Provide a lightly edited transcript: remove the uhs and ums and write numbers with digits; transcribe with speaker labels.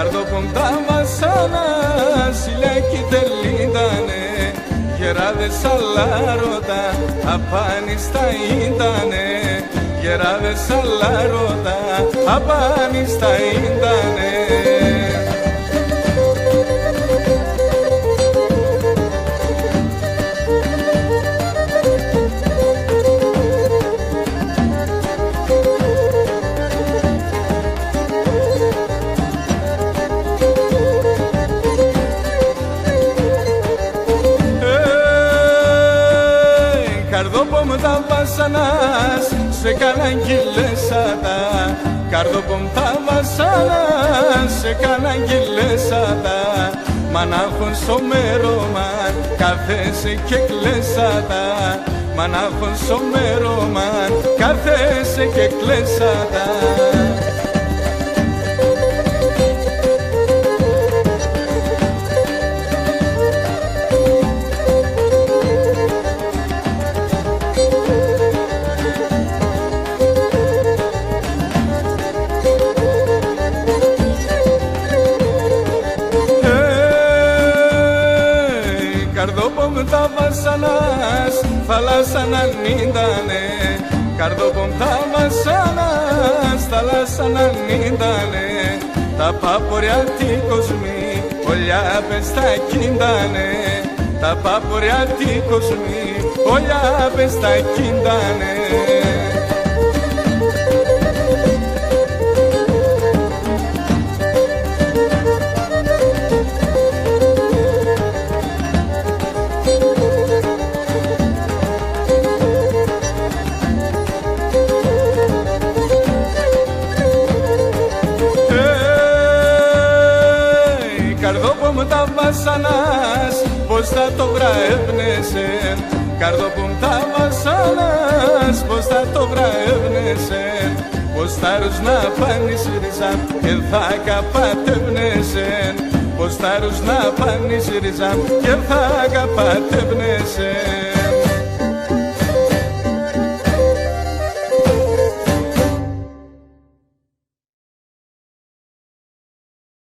Speaker 1: καρδόπον τα βασάνα, σιλέκι τελίτανε, γεράδες αλάρωτα, απάνιστα ήτανε, γεράδες αλάρωτα, απάνιστα ήτανε. Καρδόπομ τα βασανάς, σε κάναν κυλέσατα. Καρδόπομ τα βασανάς, σε κάναν κυλέσατα. Μανάχον στο μέρομαν, κάθεσαι και κλαίσατα. Μανάχον στο μέρομαν, κάθεσαι και κλαίσατα. Καρδόπομ τα βασανάς, θάλασσα να νύντανε. Καρδόπομ τα βασανάς, θάλασσα να νύντανε. Τα πάπορια τι κοσμοί, ολιά πες τα κίντανε. Τα πάπορια τι κοσμοί, ολιά πες τα κίντανε. Καρδόπομ τα βασανάς, πως θα το βραέπνεσαι. Καρδόπομ τα βασανάς, πως θα το βραέπνεσαι. Πως θα ρουσνα πάνεις ρίζα και θα καπατεύνεσαι. Πως θα ρουσνα πάνεις ρίζα και θα καπατεύνεσαι.